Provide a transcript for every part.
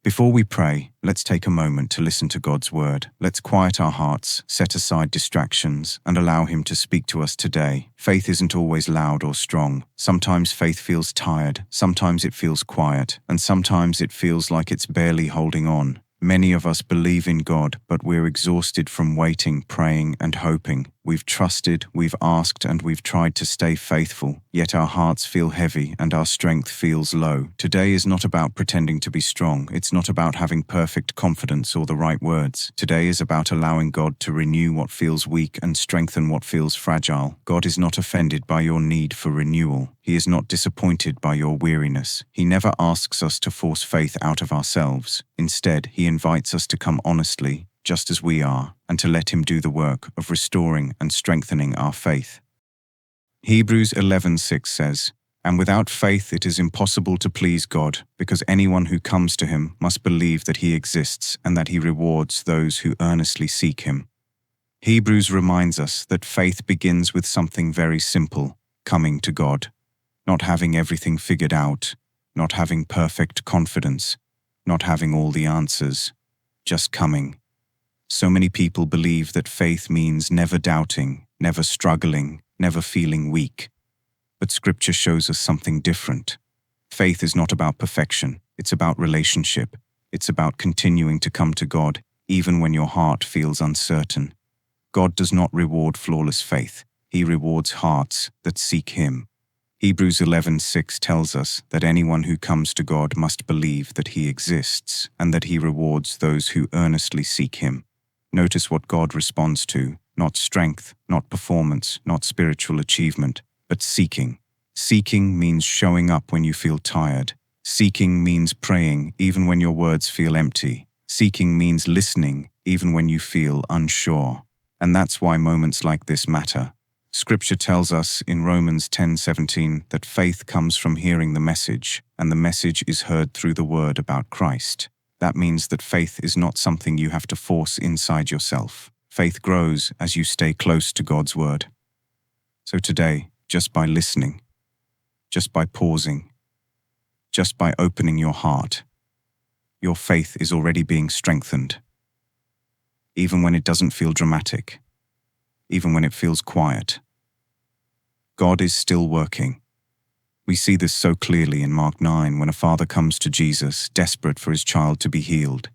Before we pray, let's take a moment to listen to God's word. Let's quiet our hearts, set aside distractions, and allow Him to speak to us today. Faith isn't always loud or strong. Sometimes faith feels tired, sometimes it feels quiet, and sometimes it feels like it's barely holding on. Many of us believe in God, but we're exhausted from waiting, praying, and hoping. We've trusted, we've asked, and we've tried to stay faithful, yet our hearts feel heavy and our strength feels low. Today is not about pretending to be strong. It's not about having perfect confidence or the right words. Today is about allowing God to renew what feels weak and strengthen what feels fragile. God is not offended by your need for renewal. He is not disappointed by your weariness. He never asks us to force faith out of ourselves. Instead, He invites us to come honestly, just as we are, and to let Him do the work of restoring and strengthening our faith. Hebrews 11:6 says, "And without faith it is impossible to please God, because anyone who comes to Him must believe that He exists and that He rewards those who earnestly seek Him." Hebrews reminds us that faith begins with something very simple: coming to God. Not having everything figured out, not having perfect confidence, not having all the answers, just coming. So many people believe that faith means never doubting, never struggling, never feeling weak. But Scripture shows us something different. Faith is not about perfection, it's about relationship. It's about continuing to come to God, even when your heart feels uncertain. God does not reward flawless faith. He rewards hearts that seek Him. Hebrews 11:6 tells us that anyone who comes to God must believe that He exists and that He rewards those who earnestly seek Him. Notice what God responds to: not strength, not performance, not spiritual achievement, but seeking. Seeking means showing up when you feel tired. Seeking means praying even when your words feel empty. Seeking means listening even when you feel unsure. And that's why moments like this matter. Scripture tells us in Romans 10:17 that faith comes from hearing the message, and the message is heard through the word about Christ. That means that faith is not something you have to force inside yourself. Faith grows as you stay close to God's word. So today, just by listening, just by pausing, just by opening your heart, your faith is already being strengthened. Even when it doesn't feel dramatic, even when it feels quiet, God is still working. We see this so clearly in Mark 9 when a father comes to Jesus, desperate for his child to be healed.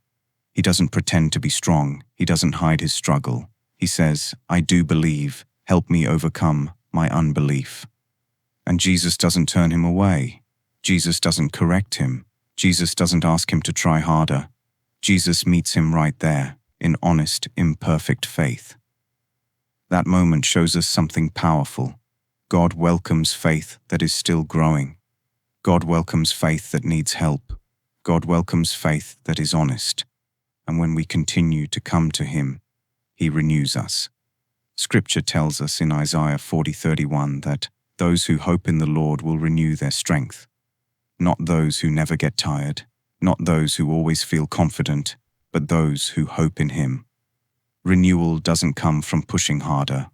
He doesn't pretend to be strong. He doesn't hide his struggle. He says, "I do believe. Help me overcome my unbelief." And Jesus doesn't turn him away. Jesus doesn't correct him. Jesus doesn't ask him to try harder. Jesus meets him right there, in honest, imperfect faith. That moment shows us something powerful. God welcomes faith that is still growing. God welcomes faith that needs help. God welcomes faith that is honest. And when we continue to come to Him, He renews us. Scripture tells us in Isaiah 40:31 that those who hope in the Lord will renew their strength. Not those who never get tired, not those who always feel confident, but those who hope in Him. Renewal doesn't come from pushing harder.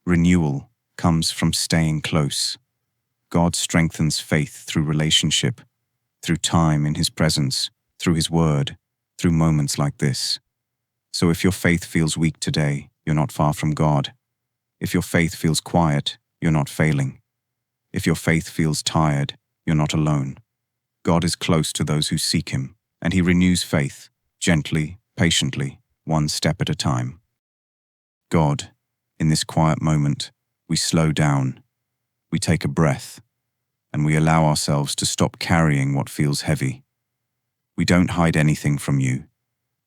Renewal comes from staying close. God strengthens faith through relationship, through time in His presence, through His word, through moments like this. So if your faith feels weak today, you're not far from God. If your faith feels quiet, you're not failing. If your faith feels tired, you're not alone. God is close to those who seek Him, and He renews faith, gently, patiently, one step at a time. God, in this quiet moment, we slow down, we take a breath, and we allow ourselves to stop carrying what feels heavy. We don't hide anything from You.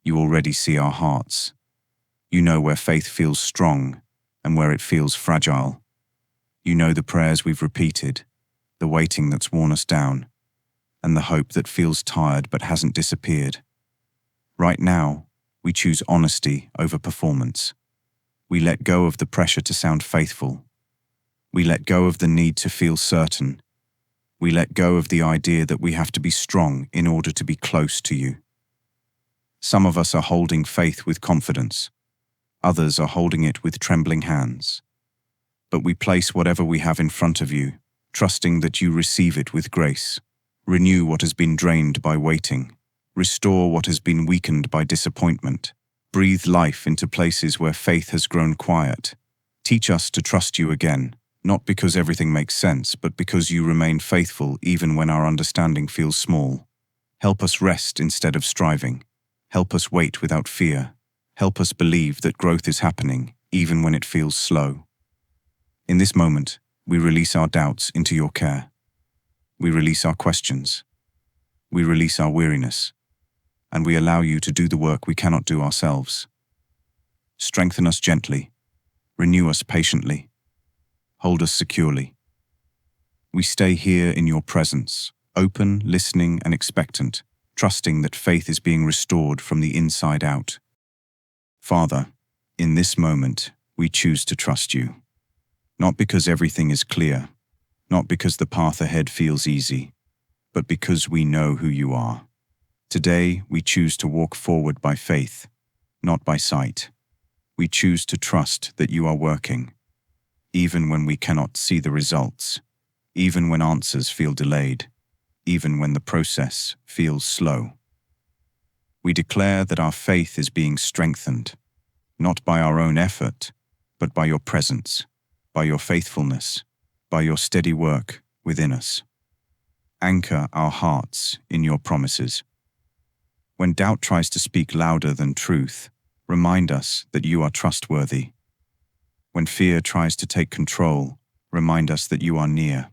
You already see our hearts. You know where faith feels strong and where it feels fragile. You know the prayers we've repeated, the waiting that's worn us down, and the hope that feels tired but hasn't disappeared. Right now, we choose honesty over performance. We let go of the pressure to sound faithful. We let go of the need to feel certain. We let go of the idea that we have to be strong in order to be close to You. Some of us are holding faith with confidence. Others are holding it with trembling hands. But we place whatever we have in front of You, trusting that You receive it with grace. Renew what has been drained by waiting. Restore what has been weakened by disappointment. Breathe life into places where faith has grown quiet. Teach us to trust you again, not because everything makes sense, but because you remain faithful even when our understanding feels small. Help us rest instead of striving. Help us wait without fear. Help us believe that growth is happening, even when it feels slow. In this moment, we release our doubts into your care. We release our questions. We release our weariness. And we allow you to do the work we cannot do ourselves. Strengthen us gently. Renew us patiently. Hold us securely. We stay here in your presence, open, listening, and expectant, trusting that faith is being restored from the inside out. Father, in this moment, we choose to trust you. Not because everything is clear, not because the path ahead feels easy, but because we know who you are. Today, we choose to walk forward by faith, not by sight. We choose to trust that you are working, even when we cannot see the results, even when answers feel delayed, even when the process feels slow. We declare that our faith is being strengthened, not by our own effort, but by your presence, by your faithfulness, by your steady work within us. Anchor our hearts in your promises. When doubt tries to speak louder than truth, remind us that you are trustworthy. When fear tries to take control, remind us that you are near.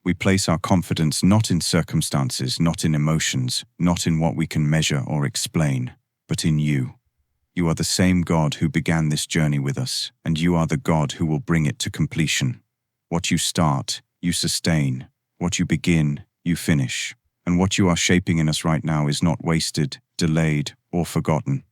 We place our confidence not in circumstances, not in emotions, not in what we can measure or explain, but in you. You are the same God who began this journey with us, and you are the God who will bring it to completion. What you start, you sustain. What you begin, you finish. And what you are shaping in us right now is not wasted, delayed, or forgotten.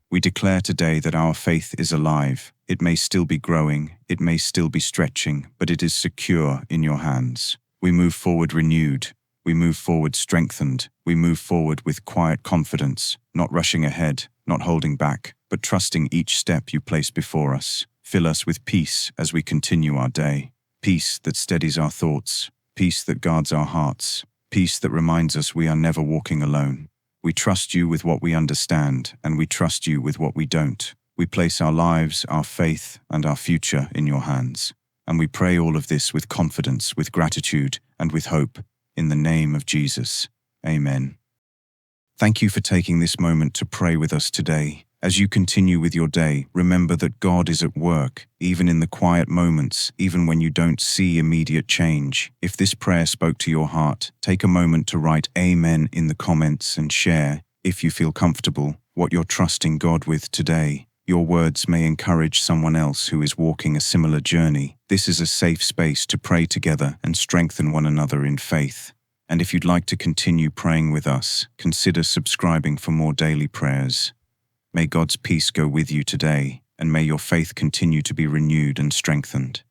We declare today that our faith is alive. It may still be growing, it may still be stretching, but it is secure in your hands. We move forward renewed. We move forward strengthened. We move forward with quiet confidence, not rushing ahead, not holding back, but trusting each step you place before us. Fill us with peace as we continue our day. Peace that steadies our thoughts. Peace that guards our hearts. Peace that reminds us we are never walking alone. We trust you with what we understand, and we trust you with what we don't. We place our lives, our faith, and our future in your hands. And we pray all of this with confidence, with gratitude, and with hope. In the name of Jesus. Amen. Thank you for taking this moment to pray with us today. As you continue with your day, remember that God is at work, even in the quiet moments, even when you don't see immediate change. If this prayer spoke to your heart, take a moment to write Amen in the comments and share, if you feel comfortable, what you're trusting God with today. Your words may encourage someone else who is walking a similar journey. This is a safe space to pray together and strengthen one another in faith. And if you'd like to continue praying with us, consider subscribing for more daily prayers. May God's peace go with you today, and may your faith continue to be renewed and strengthened.